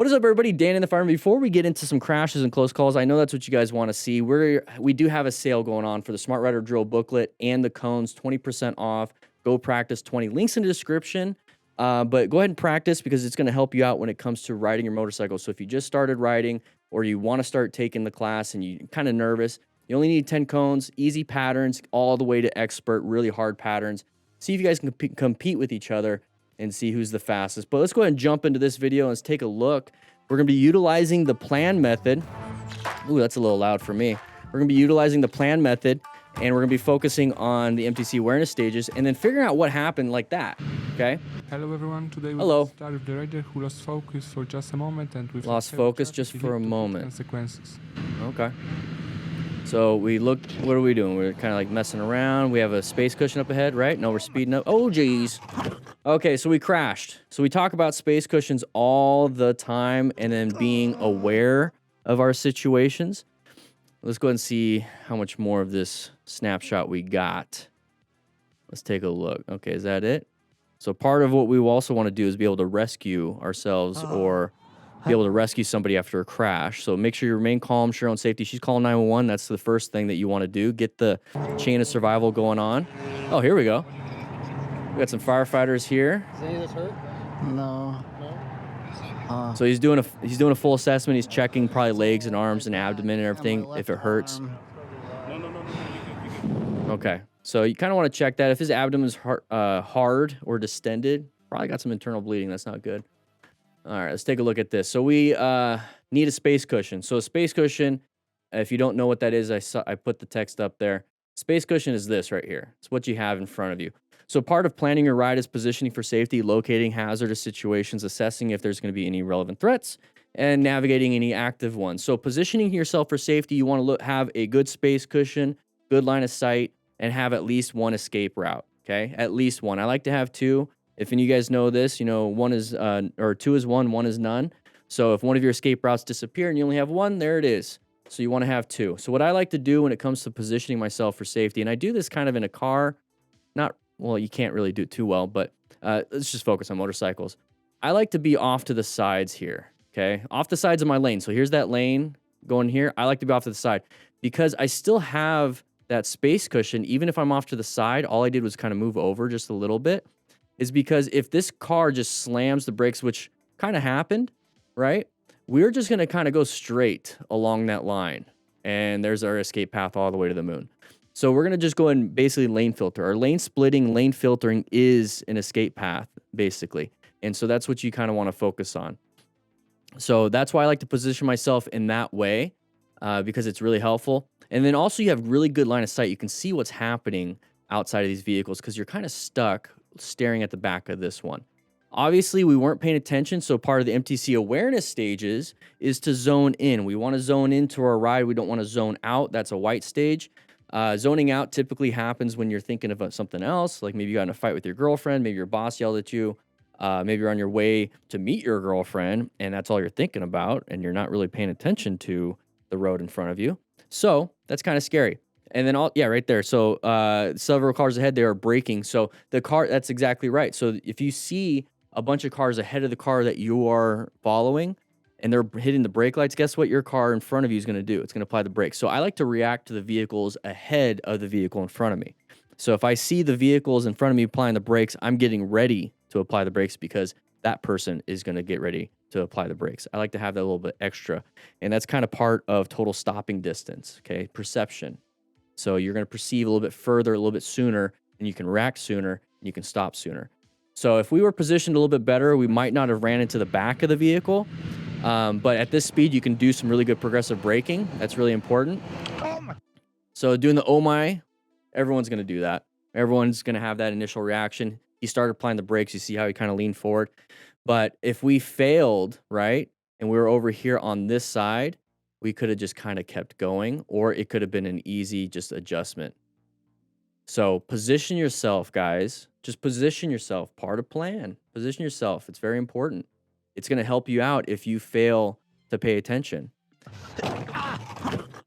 What is up, everybody? Dan and the Fireman. Before we get into some crashes and close calls, I know that's what you guys want to see. We do have a sale going on for the Smart Rider Drill booklet and the cones, 20% off. Go practice 20. Links in the description. But go ahead and practice because it's going to help you out when it comes to riding your motorcycle. So if you just started riding or you want to start taking the class and you're kind of nervous, you only need 10 cones, easy patterns, all the way to expert, really hard patterns. See if you guys can compete with each other and see who's the fastest. But let's go ahead and jump into this video and let's take a look. We're going to be utilizing the plan method. Ooh, that's a little loud for me. We're going to be utilizing the plan method, and we're going to be focusing on the MTC awareness stages and then figuring out what happened like that, okay? Hello everyone, today we Hello. start with the rider who lost focus for just a moment and with Lost focus just for a moment. Consequences. Okay. So we looked, what are we doing? We're kind of like messing around. We have a space cushion up ahead, right? No, we're speeding up. Oh, geez. Okay, so we crashed. So we talk about space cushions all the time and then being aware of our situations. Let's go ahead and see how much more of this snapshot we got. Let's take a look. Okay, is that it? So part of what we also want to do is be able to rescue ourselves or be able to rescue somebody after a crash. So make sure you remain calm, share your own safety. She's calling 911. That's the first thing that you want to do. Get the chain of survival going on. Oh, here we go. We got some firefighters here. Is any of this hurt? No. No? So he's doing a full assessment. He's checking probably legs and arms and abdomen and everything if it hurts. Okay. So you kind of want to check that. If his abdomen is hard or distended, probably got some internal bleeding. That's not good. All right, let's take a look at this. So we need a space cushion. So a space cushion, if you don't know what that is, I put the text up there. Space cushion is this right here. It's what you have in front of you. So part of planning your ride is positioning for safety, locating hazardous situations, assessing if there's going to be any relevant threats, and navigating any active ones. So positioning yourself for safety, you want to have a good space cushion, good line of sight, and have at least one escape route, okay? At least one. I like to have two. If any of you guys know this, you know, one is, or two is one is none. So if one of your escape routes disappear and you only have one, there it is. So you want to have two. So what I like to do when it comes to positioning myself for safety, and I do this kind of in a car, well, you can't really do it too well, but let's just focus on motorcycles. I like to be off to the sides here, okay? Off the sides of my lane. So here's that lane going here. I like to be off to the side because I still have that space cushion. Even if I'm off to the side, all I did was kind of move over just a little bit. Is because if this car just slams the brakes, which kind of happened, right? We're just going to kind of go straight along that line. And there's our escape path all the way to the moon. So we're going to just go and basically lane filter. Our lane splitting, lane filtering is an escape path, basically. And so that's what you kind of want to focus on. So that's why I like to position myself in that way because it's really helpful. And then also you have really good line of sight. You can see what's happening outside of these vehicles because you're kind of stuck staring at the back of this one. Obviously, we weren't paying attention, so part of the MTC awareness stages is to zone in. We want to zone into our ride. We don't want to zone out. That's a white stage. Zoning out typically happens when you're thinking about something else, like maybe you got in a fight with your girlfriend, maybe your boss yelled at you, maybe you're on your way to meet your girlfriend, and that's all you're thinking about, and you're not really paying attention to the road in front of you. So that's kind of scary. And then, right there. So several cars ahead, they are braking. So the car, that's exactly right. So if you see a bunch of cars ahead of the car that you are following and they're hitting the brake lights, guess what your car in front of you is going to do? It's going to apply the brakes. So I like to react to the vehicles ahead of the vehicle in front of me. So if I see the vehicles in front of me applying the brakes, I'm getting ready to apply the brakes because that person is going to get ready to apply the brakes. I like to have that a little bit extra. And that's kind of part of total stopping distance, okay? Perception. So you're going to perceive a little bit further, a little bit sooner, and you can react sooner, and you can stop sooner. So if we were positioned a little bit better, we might not have ran into the back of the vehicle. But at this speed, you can do some really good progressive braking. That's really important. So doing the oh my, everyone's going to do that. Everyone's going to have that initial reaction. He started applying the brakes. You see how he kind of leaned forward. But if we failed, right, and we were over here on this side, we could have just kind of kept going, or it could have been an easy just adjustment. So position yourself, guys. Just position yourself. Part of plan. Position yourself. It's very important. It's going to help you out if you fail to pay attention.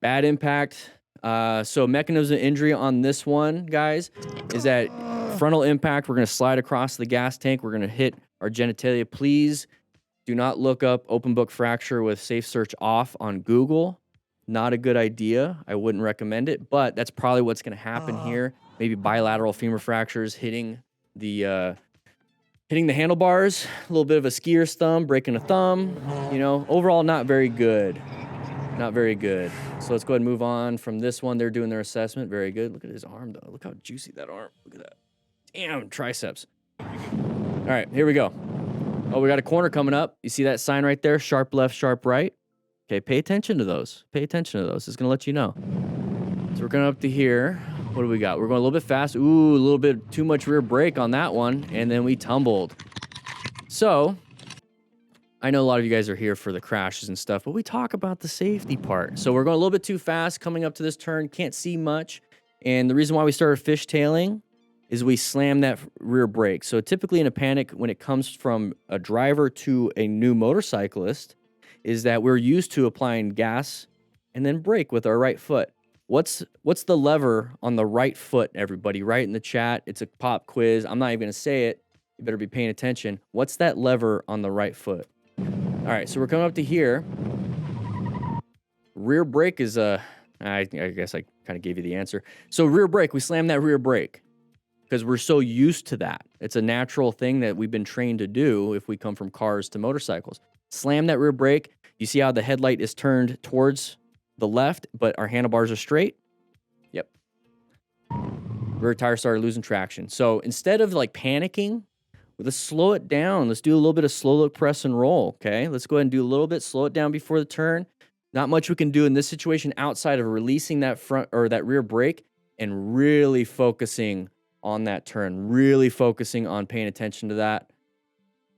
Bad impact. So mechanism of injury on this one, guys, is that frontal impact. We're going to slide across the gas tank. We're going to hit our genitalia. Please Do not look up open book fracture with safe search off on Google. Not a good idea. I wouldn't recommend it, but that's probably what's going to happen here. Maybe bilateral femur fractures hitting the handlebars, a little bit of a skier's thumb, breaking a thumb. You know, overall, not very good. Not very good. So let's go ahead and move on from this one. They're doing their assessment. Very good. Look at his arm, though. Look how juicy that arm. Look at that. Damn, triceps. All right, here we go. Oh, we got a corner coming up. You see that sign right there? Sharp left, sharp right. Okay, pay attention to those. Pay attention to those. It's going to let you know. So we're going up to here. What do we got? We're going a little bit fast. Ooh, a little bit too much rear brake on that one. And then we tumbled. So, I know a lot of you guys are here for the crashes and stuff, but we talk about the safety part. So we're going a little bit too fast coming up to this turn. Can't see much. And the reason why we started fishtailing is we slam that rear brake. So typically in a panic, when it comes from a driver to a new motorcyclist, is that we're used to applying gas and then brake with our right foot. What's the lever on the right foot, everybody? Write in the chat. It's a pop quiz. I'm not even going to say it. You better be paying attention. What's that lever on the right foot? All right, so we're coming up to here. Rear brake is I guess I kind of gave you the answer. So rear brake, we slam that rear brake because we're so used to that. It's a natural thing that we've been trained to do if we come from cars to motorcycles. Slam that rear brake. You see how the headlight is turned towards the left, but our handlebars are straight? Yep. Rear tire started losing traction. So instead of like panicking, let's slow it down. Let's do a little bit of slow look, press, and roll, okay? Let's go ahead and do a little bit, slow it down before the turn. Not much we can do in this situation outside of releasing that front or that rear brake and really focusing on that turn, really focusing on paying attention to that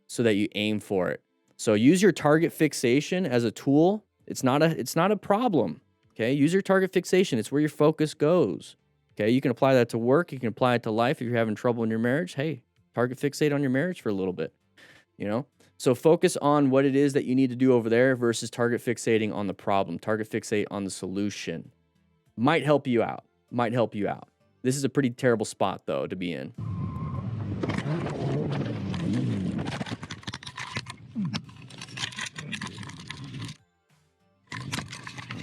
so that you aim for it. So use your target fixation as a tool. It's not a problem, okay? Use your target fixation. It's where your focus goes, okay? You can apply that to work. You can apply it to life. If you're having trouble in your marriage, hey, target fixate on your marriage for a little bit, you know? So focus on what it is that you need to do over there versus target fixating on the problem. Target fixate on the solution. Might help you out. Might help you out. This is a pretty terrible spot, though, to be in.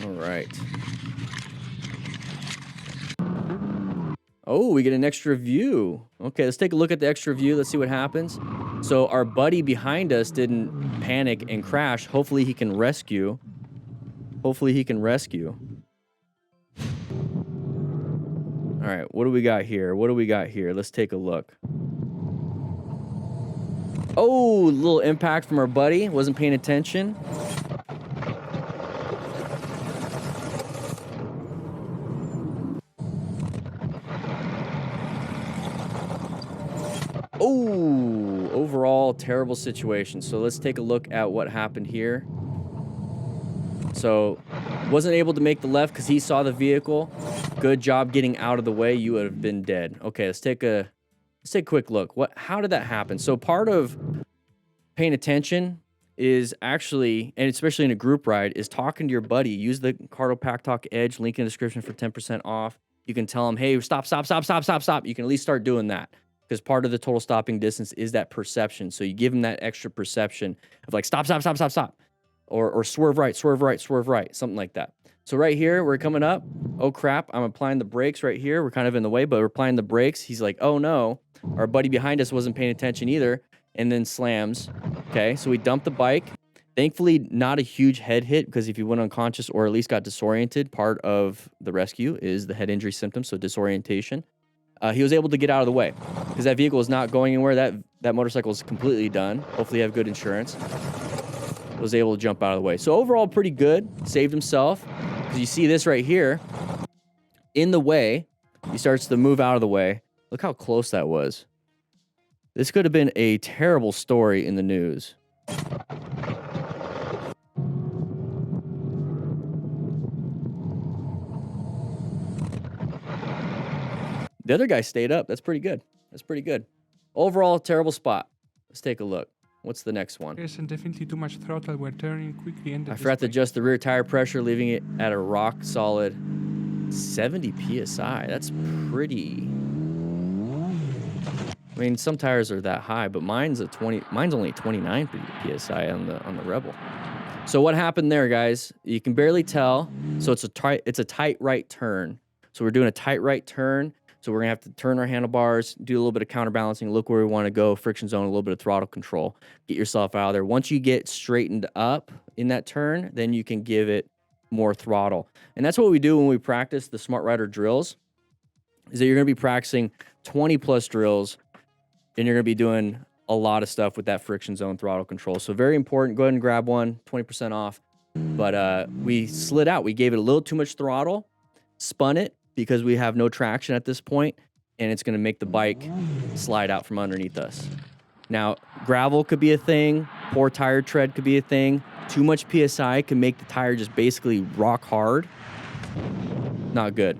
All right. Oh, we get an extra view. Okay, let's take a look at the extra view. Let's see what happens. So our buddy behind us didn't panic and crash. Hopefully he can rescue. Hopefully he can rescue. All right, what do we got here? What do we got here? Let's take a look. Oh, a little impact from our buddy. Wasn't paying attention. Oh, overall terrible situation. So let's take a look at what happened here. So wasn't able to make the left because he saw the vehicle. Good job getting out of the way. You would have been dead. Okay, let's take a quick look. How did that happen? So part of paying attention is actually, and especially in a group ride, is talking to your buddy. Use the Cardo Pack Talk Edge link in the description for 10% off. You can tell him, hey, stop. You can at least start doing that. Because part of the total stopping distance is that perception. So you give them that extra perception of like, stop. Or swerve right, something like that. So right here, we're coming up. Oh, crap, I'm applying the brakes right here. We're kind of in the way, but we're applying the brakes. He's like, oh, no. Our buddy behind us wasn't paying attention either, and then slams. Okay, so we dumped the bike. Thankfully, not a huge head hit, because if you went unconscious or at least got disoriented, part of the rescue is the head injury symptoms, so disorientation. He was able to get out of the way because that vehicle is not going anywhere. That motorcycle is completely done. Hopefully you have good insurance. Was able to jump out of the way. So overall, pretty good. Saved himself. Because you see this right here. In the way. He starts to move out of the way. Look how close that was. This could have been a terrible story in the news. The other guy stayed up. That's pretty good. Overall, terrible spot. Let's take a look. What's the next one? Yes, and definitely too much throttle. We're turning quickly. I forgot to adjust the rear tire pressure, leaving it at a rock solid 70 PSI. That's pretty I mean, some tires are that high, but mine's only 29 psi on the Rebel. So what happened there, guys? You can barely tell. So it's a tight right turn. So we're doing a tight right turn. So we're gonna have to turn our handlebars, do a little bit of counterbalancing, look where we want to go, friction zone, a little bit of throttle control, get yourself out of there. Once you get straightened up in that turn, then you can give it more throttle. And that's what we do when we practice the Smart Rider drills, is that you're gonna be practicing 20 plus drills, and you're gonna be doing a lot of stuff with that friction zone throttle control. So very important. Go ahead and grab one, 20% off. But we slid out. We gave it a little too much throttle, spun it because we have no traction at this point, and it's going to make the bike slide out from underneath us. Now, gravel could be a thing. Poor tire tread could be a thing. Too much PSI can make the tire just basically rock hard. Not good.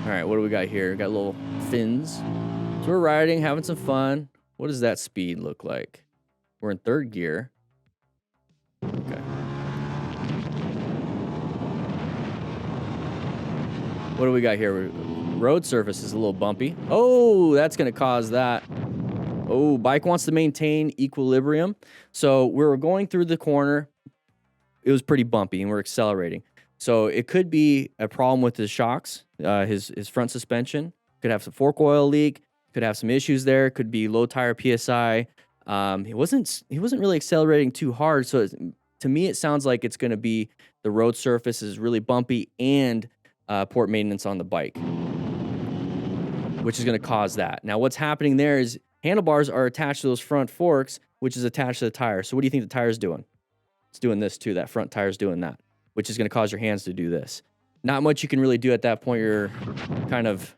All right, what do we got here? We got little fins. So we're riding, having some fun. What does that speed look like? We're in third gear. Okay. What do we got here? Road surface is a little bumpy. Oh, that's going to cause that. Oh, bike wants to maintain equilibrium. So we were going through the corner. It was pretty bumpy, and we're accelerating. So it could be a problem with his shocks, his front suspension. Could have some fork oil leak. Could have some issues there. Could be low tire PSI. He wasn't really accelerating too hard. So to me, it sounds like it's going to be the road surface is really bumpy and port maintenance on the bike, which is going to cause that. Now, what's happening there is handlebars are attached to those front forks, which is attached to the tire. So what do you think the tire's doing? It's doing this too. That front tire's doing that, which is going to cause your hands to do this. Not much you can really do at that point. You're kind of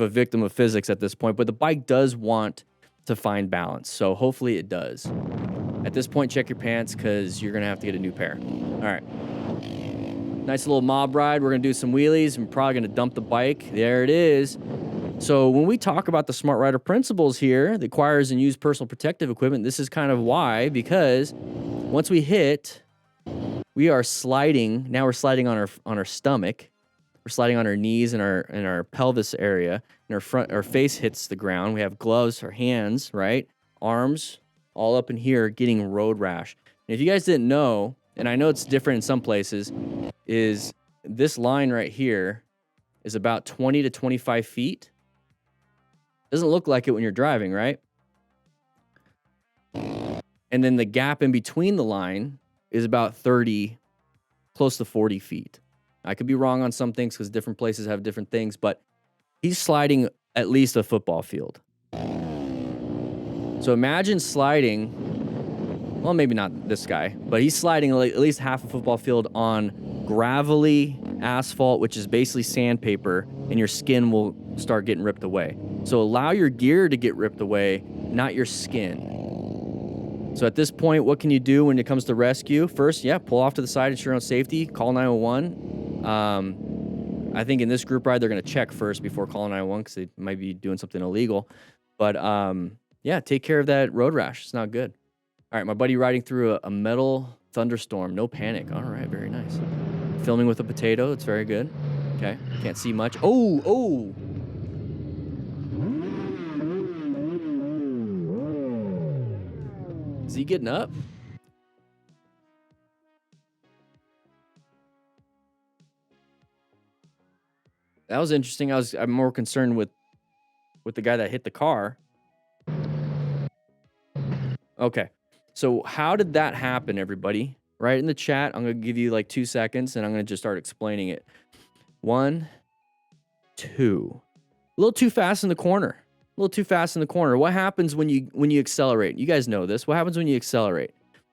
a victim of physics at this point, but the bike does want to find balance. So hopefully it does. At this point, check your pants because you're going to have to get a new pair. All right. Nice little mob ride. We're going to do some wheelies. I'm probably going to dump the bike. There it is. So when we talk about the Smart Rider principles here, the acquires and use personal protective equipment, this is kind of why, because once we hit, we are sliding. Now we're sliding on our stomach. We're sliding on our knees and our pelvis area, and our face hits the ground. We have gloves, our hands, right? Arms, all up in here, getting road rash. And if you guys didn't know, and I know it's different in some places, is this line right here is about 20 to 25 feet. Doesn't look like it when you're driving, right? And then the gap in between the line is about 30, close to 40 feet. I could be wrong on some things because different places have different things, but he's sliding at least a football field. So imagine sliding, well, maybe not this guy, but he's sliding at least half a football field on gravelly asphalt, which is basically sandpaper, and your skin will start getting ripped away. So allow your gear to get ripped away, not your skin. So at this point, what can you do when it comes to rescue? First, pull off to the side, ensure your own safety, call 911. I think in this group ride, they're going to check first before calling 911 because they might be doing something illegal. But take care of that road rash. It's not good. All right, my buddy riding through a metal thunderstorm. No panic. All right, very nice. Filming with a potato. It's very good. Okay, can't see much. Oh! Is he getting up? That was interesting. I'm more concerned with the guy that hit the car. Okay. So how did that happen, everybody? Right in the chat, I'm going to give you like 2 seconds, and I'm going to just start explaining it. 1, 2. A little too fast in the corner. What happens when you accelerate? You guys know this. What happens when you accelerate?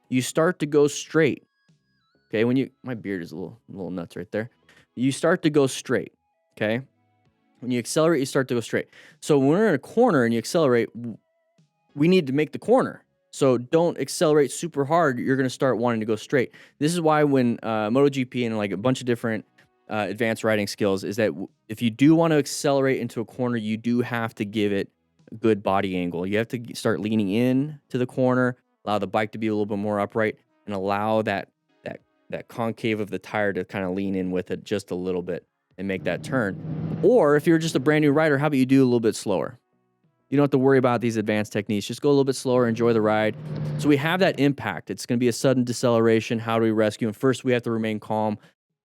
You start to go straight. Okay, my beard is a little nuts right there. You start to go straight. Okay? When you accelerate, you start to go straight. So when we're in a corner and you accelerate, we need to make the corner. So don't accelerate super hard. You're going to start wanting to go straight. This is why when MotoGP and like a bunch of different advanced riding skills is that if you do want to accelerate into a corner, you do have to give it a good body angle. You have to start leaning in to the corner, allow the bike to be a little bit more upright, and allow that concave of the tire to kind of lean in with it just a little bit. and make that turn. Or if you're just a brand new rider, how about you do a little bit slower? You don't have to worry about these advanced techniques. Just go a little bit slower, enjoy the ride. So we have that impact. It's going to be a sudden deceleration. How do we rescue? And first, we have to remain calm.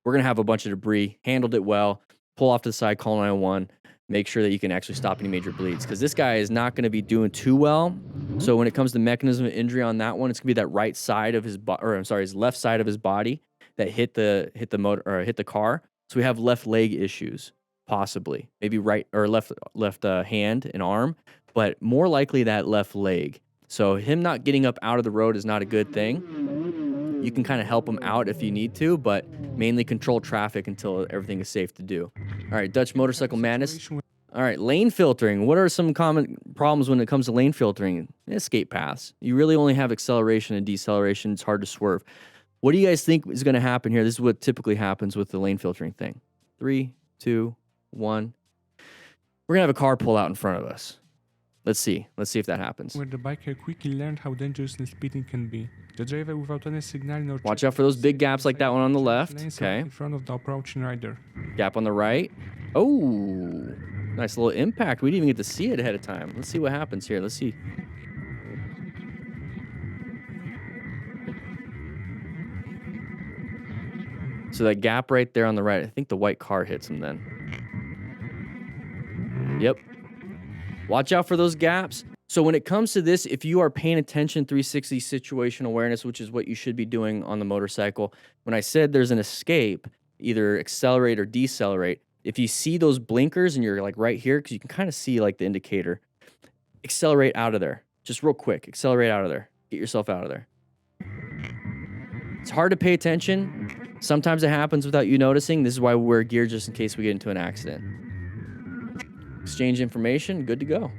We're going to have a bunch of debris, handled it well, pull off to the side, call 911, make sure that you can actually stop any major bleeds. Because this guy is not going to be doing too well. So when it comes to mechanism of injury on that one, it's going to be that right side of his his left side of his body that hit the motor or hit the car. So we have left leg issues, possibly. Maybe right or left hand and arm, but more likely that left leg. So him not getting up out of the road is not a good thing. You can kind of help him out if you need to, but mainly control traffic until everything is safe to do. All right, Dutch Motorcycle Madness. All right, lane filtering. What are some common problems when it comes to lane filtering? Escape paths. You really only have acceleration and deceleration. It's hard to swerve. What do you guys think is going to happen here? This is what typically happens with the lane filtering thing. 3, 2, 1. We're going to have a car pull out in front of us. Let's see. Let's see if that happens. Where the biker quickly learned how dangerous speeding can be. The driver, without any signaling or Watch out for those big gaps like that one on the left. Okay. In front of the approaching rider. Gap on the right. Oh, nice little impact. We didn't even get to see it ahead of time. Let's see what happens here. Let's see. So that gap right there on the right, I think the white car hits him then. Yep. Watch out for those gaps. So when it comes to this, if you are paying attention, 360 situation awareness, which is what you should be doing on the motorcycle, when I said there's an escape, either accelerate or decelerate, if you see those blinkers and you're like right here, because you can kind of see like the indicator, accelerate out of there. Just real quick, accelerate out of there. Get yourself out of there. It's hard to pay attention. Sometimes it happens without you noticing. This is why we wear gear, just in case we get into an accident. Exchange information, good to go.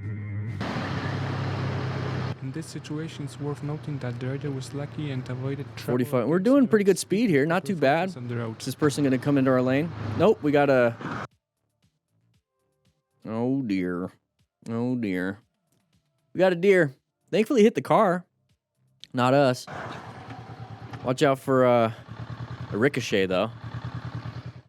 In this situation, it's worth noting that the rider was lucky and avoided trouble. 45. We're doing pretty good speed here. Not too bad. Is this person going to come into our lane? Nope. We got a... Oh, dear. Oh, dear. We got a deer. Thankfully hit the car. Not us. Watch out for a ricochet, though.